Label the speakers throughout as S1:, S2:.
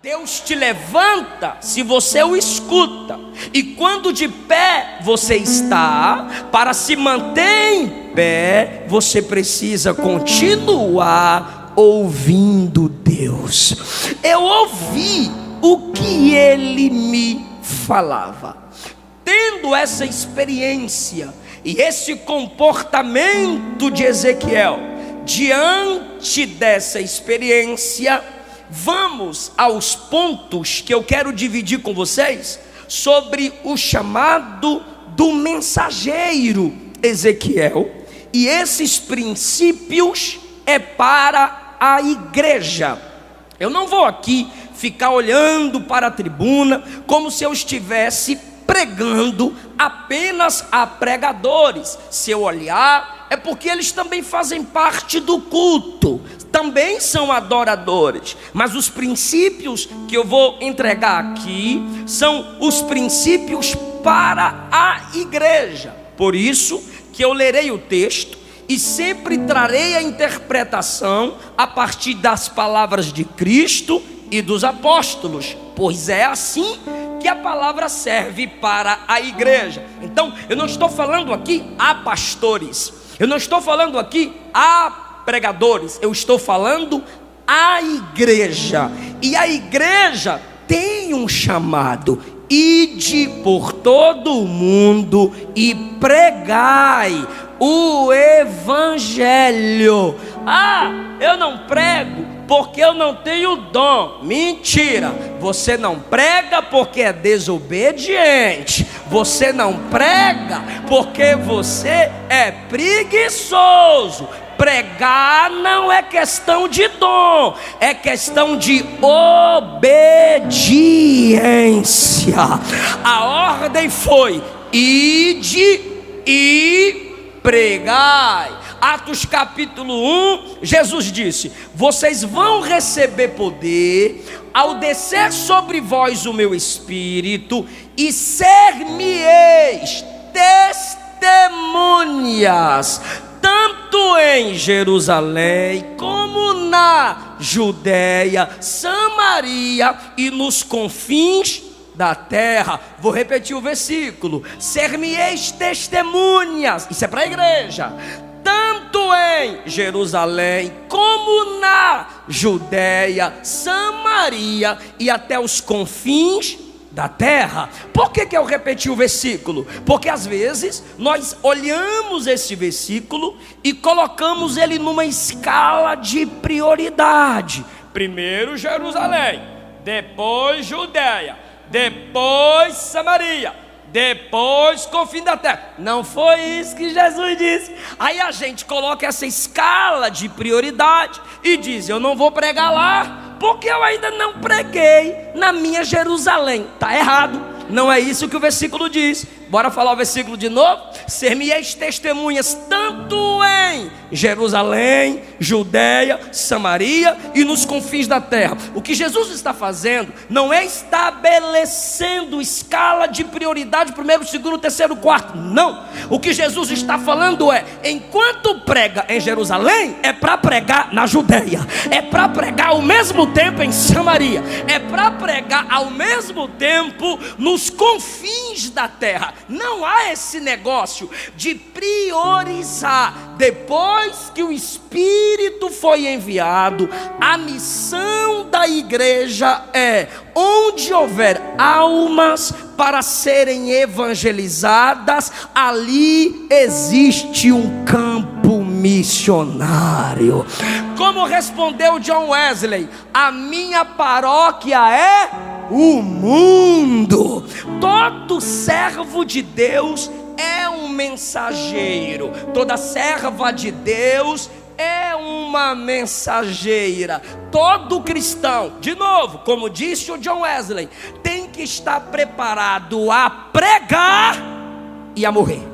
S1: Deus te levanta se você o escuta, e quando de pé você está, para se manter em pé, você precisa continuar ouvindo Deus. Eu ouvi o que ele me falava. Tendo essa experiência e esse comportamento de Ezequiel, diante dessa experiência, vamos aos pontos que eu quero dividir com vocês sobre o chamado do mensageiro Ezequiel. E esses princípios é para a igreja. Eu não vou aqui ficar olhando para a tribuna como se eu estivesse pregando apenas a pregadores. Se eu olhar, é porque eles também fazem parte do culto, também são adoradores. Mas os princípios que eu vou entregar aqui são os princípios para a igreja. Por isso que eu lerei o texto e sempre trarei a interpretação a partir das palavras de Cristo e dos apóstolos, pois é assim que a palavra serve para a igreja. Então, eu não estou falando aqui a pastores, eu não estou falando aqui a pregadores, eu estou falando a igreja. E a igreja tem um chamado: ide por todo o mundo e pregai o evangelho. Eu não prego porque eu não tenho dom. Mentira. Você não prega porque é desobediente. Você não prega porque você é preguiçoso. Pregar não é questão de dom, é questão de obediência. A ordem foi: ide e pregai. Atos capítulo 1, Jesus disse: vocês vão receber poder ao descer sobre vós o meu espírito, e ser-me-eis testemunhas, tanto em Jerusalém como na Judéia, Samaria e nos confins da terra. Vou repetir o versículo: ser-me-eis testemunhas. Isso é para a igreja. Tanto em Jerusalém como na Judéia, Samaria e até os confins da terra. Por que eu repeti o versículo? Porque às vezes nós olhamos esse versículo e colocamos ele numa escala de prioridade. Primeiro Jerusalém, depois Judéia, depois Samaria, depois confim da terra. Não foi isso que Jesus disse. Aí a gente coloca essa escala de prioridade e diz: eu não vou pregar lá porque eu ainda não preguei na minha Jerusalém. Está errado, não é isso que o versículo diz. Bora falar o versículo de novo? Ser-me-eis testemunhas tanto em Jerusalém, Judéia, Samaria e nos confins da terra. O que Jesus está fazendo não é estabelecendo escala de prioridade, primeiro, segundo, terceiro, quarto. Não. O que Jesus está falando é: enquanto prega em Jerusalém, é para pregar na Judéia, é para pregar ao mesmo tempo em Samaria, é para pregar ao mesmo tempo nos confins da terra. Não há esse negócio de priorizar. Depois que o Espírito foi enviado, a missão da igreja é: onde houver almas para serem evangelizadas, ali existe um campo missionário. Como respondeu John Wesley: a minha paróquia é o mundo. Todo servo de Deus é um mensageiro. Toda serva de Deus é uma mensageira. Todo cristão, de novo, como disse o John Wesley, tem que estar preparado a pregar e a morrer.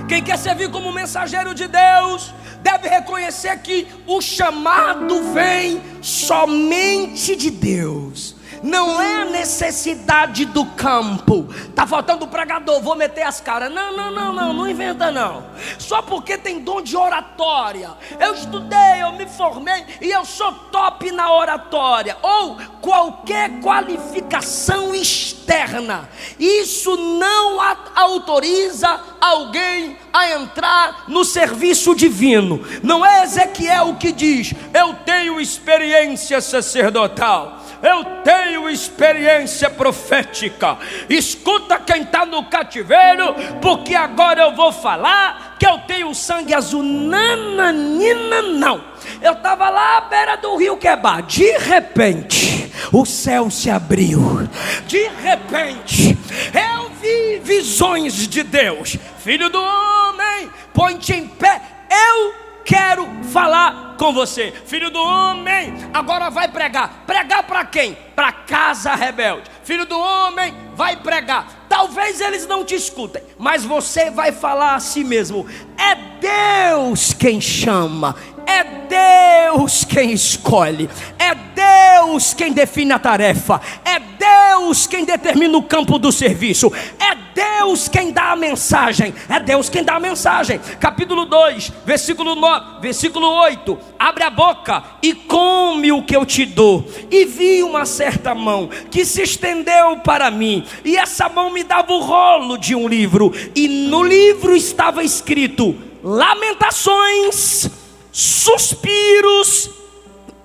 S1: Quem quer servir como mensageiro de Deus deve reconhecer que o chamado vem somente de Deus. não é a necessidade do campo. Está faltando pregador, vou meter as caras. Não inventa não. Só porque tem dom de oratória. Eu estudei, eu me formei e eu sou top na oratória. Ou qualquer qualificação externa. Isso não autoriza alguém a entrar no serviço divino. Não é Ezequiel que diz: eu tenho experiência sacerdotal, eu tenho experiência profética. Escuta quem está no cativeiro, porque agora eu vou falar que eu tenho sangue azul. Nananina, não. Eu estava lá à beira do rio Quebar. De repente, o céu se abriu. De repente, eu vi visões de Deus. Filho do homem, põe-te em pé. Eu quero falar com você. Filho do homem, agora vai pregar. Pregar para quem? Para casa rebelde. Filho do homem, vai pregar. Talvez eles não te escutem, mas você vai falar a si mesmo. É Deus quem chama, é Deus quem escolhe, é Deus quem define a tarefa, é Deus quem determina o campo do serviço, é Deus quem dá a mensagem, é Deus quem dá a mensagem. Capítulo 2, versículo 9, versículo 8: abre a boca e come o que eu te dou. E vi uma certa mão que se estendeu para mim, e essa mão me dava o rolo de um livro, e no livro estava escrito lamentações, suspiros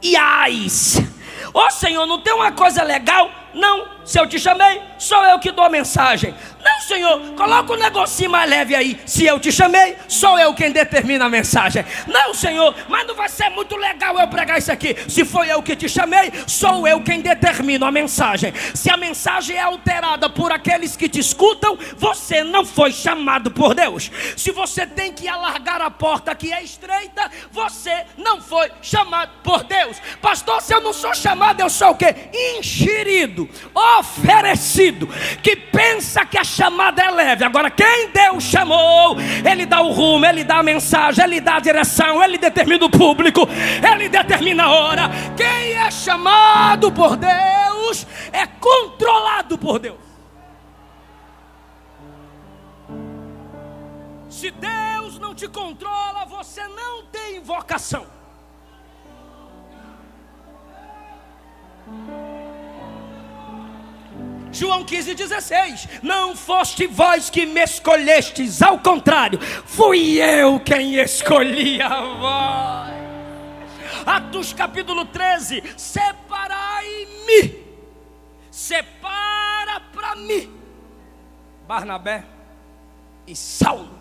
S1: e ais. Ô Senhor, não tem uma coisa legal? Não, se eu te chamei, sou eu que dou a mensagem. Não, Senhor, coloca um negocinho mais leve aí. Se eu te chamei, sou eu quem determina a mensagem. Não, Senhor, mas não vai ser muito legal eu pregar isso aqui. Se foi eu que te chamei, sou eu quem determina a mensagem. Se a mensagem é alterada por aqueles que te escutam, você não foi chamado por Deus. Se você tem que alargar a porta que é estreita, você não foi chamado por Deus. Pastor, se eu não sou chamado, eu sou o quê? Enxerido, oferecido, que pensa que a chamada é leve. Agora quem Deus chamou, Ele dá o rumo, Ele dá a mensagem, Ele dá a direção, Ele determina o público, Ele determina a hora. Quem é chamado por Deus é controlado por Deus. Se Deus não te controla, você não tem vocação. João 15,16: não foste vós que me escolhestes, ao contrário, fui eu quem escolhi a vós. Atos capítulo 13: separai-me, separa para mim Barnabé e Saulo.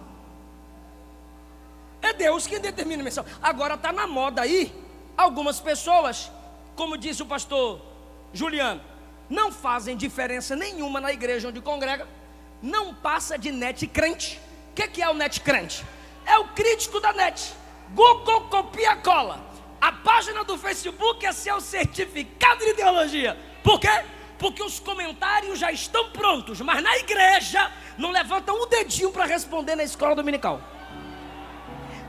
S1: É Deus quem determina a missão. Agora está na moda aí, algumas pessoas, como disse o pastor Juliano, não fazem diferença nenhuma na igreja onde congrega, não passa de net crente. O que é o net crente? É o crítico da net. Google copia cola. A página do Facebook é seu certificado de ideologia. Por quê? Porque os comentários já estão prontos, mas na igreja não levantam um dedinho para responder na escola dominical.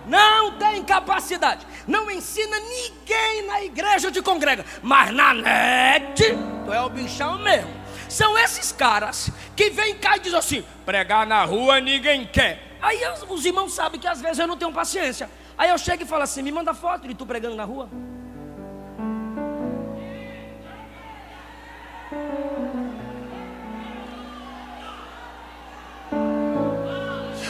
S1: Não tem capacidade, não ensina ninguém na igreja onde congrega, mas na net, tu é o bichão mesmo. São esses caras que vêm cá e dizem assim: pregar na rua ninguém quer. Aí os irmãos sabem que às vezes eu não tenho paciência. Aí eu chego e falo assim: me manda foto de tu pregando na rua.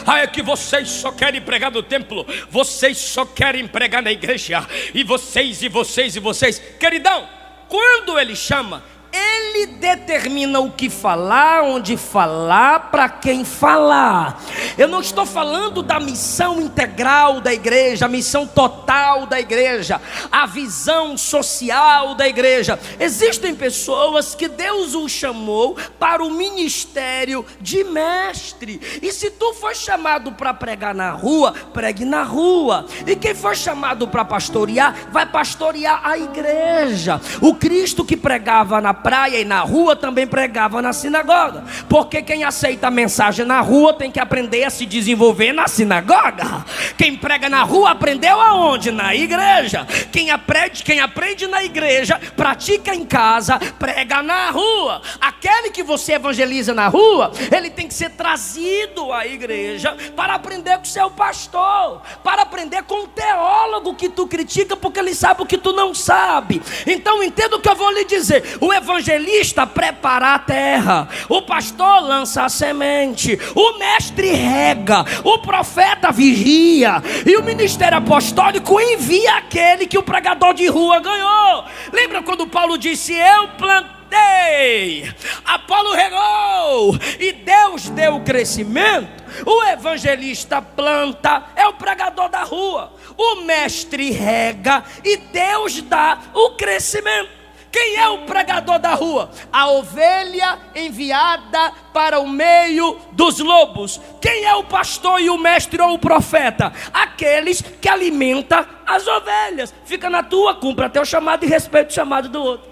S1: Ah, é que vocês só querem pregar no templo, vocês só querem pregar na igreja, e vocês. Queridão, quando Ele chama, Ele determina o que falar, onde falar, para quem falar. Eu não estou falando da missão integral da igreja, a missão total da igreja, a visão social da igreja. Existem pessoas que Deus os chamou para o ministério de mestre. E se tu for chamado para pregar na rua, pregue na rua. E quem for chamado para pastorear, vai pastorear a igreja. O Cristo que pregava na praia, preguei na rua, também pregava na sinagoga. Porque quem aceita a mensagem na rua tem que aprender a se desenvolver na sinagoga. Quem prega na rua aprendeu aonde? Na igreja. Quem aprende na igreja, pratica em casa, prega na rua. Aquele que você evangeliza na rua, ele tem que ser trazido à igreja para aprender com o seu pastor, para aprender com o teólogo que tu critica, porque ele sabe o que tu não sabe. Então entenda o que eu vou lhe dizer: o evangelista prepara a terra, o pastor lança a semente, o mestre rega, o profeta vigia, e o ministério apostólico envia aquele que o pregador de rua ganhou. Lembra quando Paulo disse: eu plantei, Apolo regou e Deus deu o crescimento? O evangelista planta, é o pregador da rua. O mestre rega e Deus dá o crescimento. Quem é o pregador da rua? A ovelha enviada para o meio dos lobos. Quem é o pastor e o mestre ou o profeta? Aqueles que alimentam as ovelhas. Fica na tua, cumpra teu chamado e respeita o chamado do outro.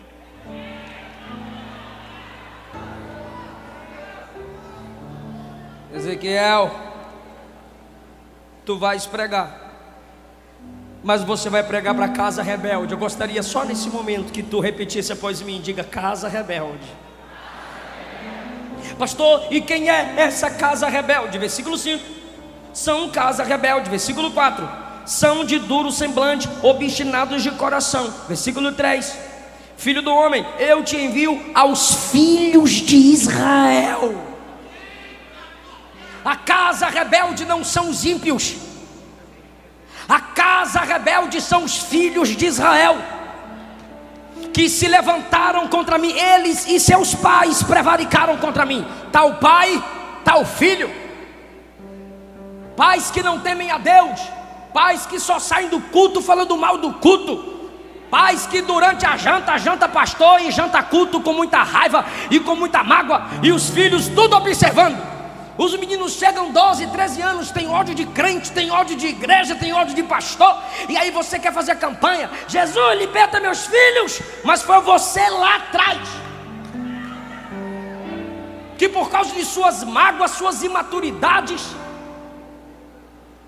S1: Ezequiel, tu vais pregar, mas você vai pregar para casa rebelde. Eu gostaria só nesse momento que tu repetisse após mim. Diga: casa rebelde. Pastor, e quem é essa casa rebelde? Versículo 5: são casa rebelde. Versículo 4: são de duro semblante, obstinados de coração. Versículo 3: filho do homem, eu te envio aos filhos de Israel. A casa rebelde não são os ímpios. A casa rebelde são os filhos de Israel, que se levantaram contra mim. Eles e seus pais prevaricaram contra mim. Tal pai, tal filho. Pais que não temem a Deus. Pais que só saem do culto falando mal do culto. Pais que durante a janta pastor e janta culto com muita raiva e com muita mágoa. E os filhos tudo observando. Os meninos chegam 12, 13 anos, tem ódio de crente, tem ódio de igreja, tem ódio de pastor. E aí você quer fazer campanha: Jesus, liberta meus filhos. Mas foi você lá atrás que, por causa de suas mágoas, suas imaturidades,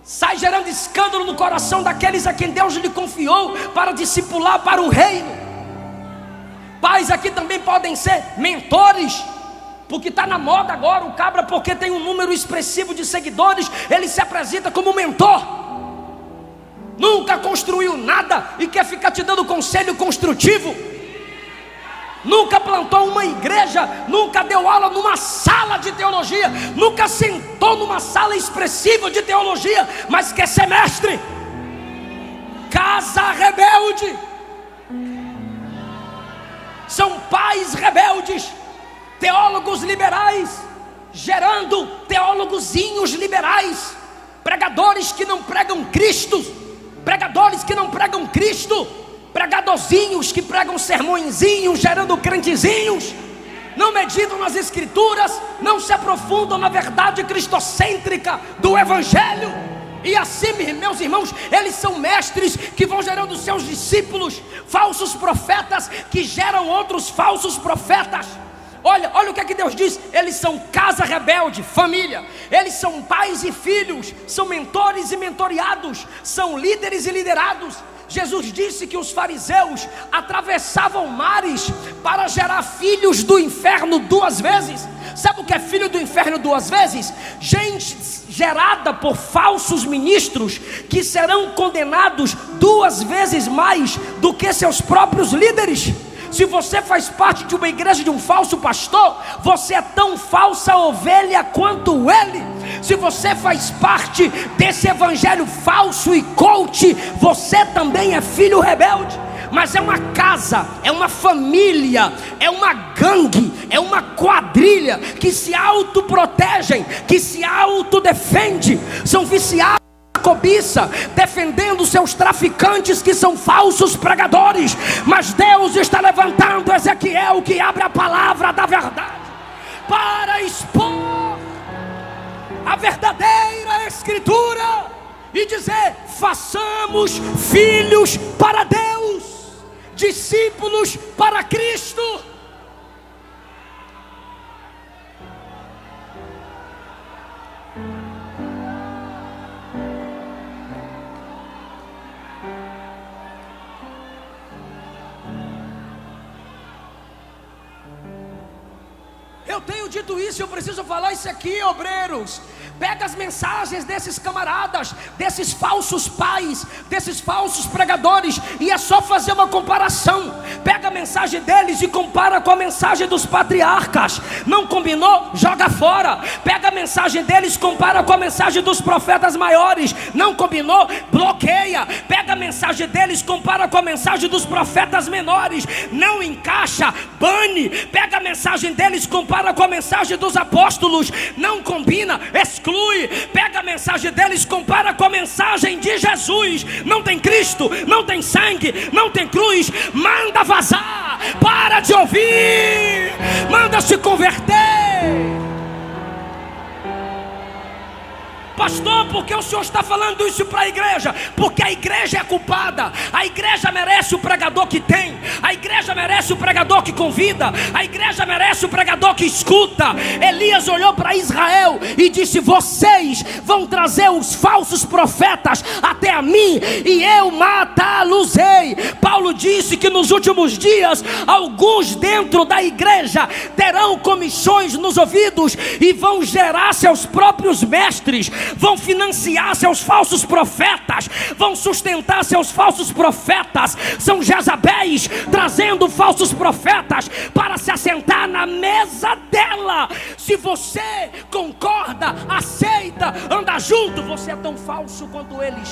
S1: sai gerando escândalo no coração daqueles a quem Deus lhe confiou para discipular para o reino. Pais aqui também podem ser mentores, porque está na moda agora o cabra, porque tem um número expressivo de seguidores, ele se apresenta como mentor. Nunca construiu nada e quer ficar te dando conselho construtivo. Nunca plantou uma igreja, nunca deu aula numa sala de teologia, nunca sentou numa sala expressiva de teologia, mas quer ser mestre. Casa rebelde. São pais rebeldes, teólogos liberais, gerando teólogozinhos liberais, pregadores que não pregam Cristo, pregadores que não pregam Cristo, pregadorzinhos que pregam sermõezinhos, gerando crentezinhos, não meditam nas escrituras, não se aprofundam na verdade cristocêntrica do evangelho. E assim, meus irmãos, eles são mestres que vão gerando seus discípulos, falsos profetas que geram outros falsos profetas. Olha o que é que Deus diz: eles são casa rebelde, família. Eles são pais e filhos, são mentores e mentoriados, são líderes e liderados. Jesus disse que os fariseus atravessavam mares para gerar filhos do inferno 2 vezes. Sabe o que é filho do inferno 2 vezes? Gente gerada por falsos ministros que serão condenados 2 vezes mais do que seus próprios líderes. Se você faz parte de uma igreja de um falso pastor, você é tão falsa ovelha quanto ele. Se você faz parte desse evangelho falso e coach, você também é filho rebelde. Mas é uma casa, é uma família, é uma gangue, é uma quadrilha que se autoprotegem, que se autodefende, são viciados cobiça, defendendo seus traficantes que são falsos pregadores. Mas Deus está levantando Ezequiel, que abre a palavra da verdade para expor a verdadeira escritura e dizer: façamos filhos para Deus, discípulos para Cristo. eu tenho dito isso, eu preciso falar isso aqui, obreiros. Pega as mensagens desses camaradas, desses falsos pais, desses falsos pregadores, e é só fazer uma comparação. Pega a mensagem deles e compara com a mensagem dos patriarcas. Não combinou? Joga fora. Pega a mensagem deles, compara com a mensagem dos profetas maiores. Não combinou? Bloqueia. Pega a mensagem deles, compara com a mensagem dos profetas menores. Não encaixa, bane. Pega a mensagem deles, compara com a mensagem dos apóstolos. Não combina, exclui. Pega a mensagem deles, compara com a mensagem de Jesus. Não tem Cristo, não tem sangue, não tem cruz. Manda vazar, para de ouvir, manda se converter. Pastor, por que o senhor está falando isso para a igreja? Porque a igreja é culpada. A igreja merece o pregador que tem. A igreja merece o pregador que convida. A igreja merece o pregador que escuta. Elias olhou para Israel e disse: vocês vão trazer os falsos profetas até a mim, e eu matá-los-ei. Paulo disse que nos últimos dias alguns dentro da igreja terão comissões nos ouvidos e vão gerar seus próprios mestres, vão financiar seus falsos profetas, vão sustentar seus falsos profetas. São Jezabéis trazendo falsos profetas para se assentar na mesa dela. Se você concorda, aceita, anda junto, você é tão falso quanto eles.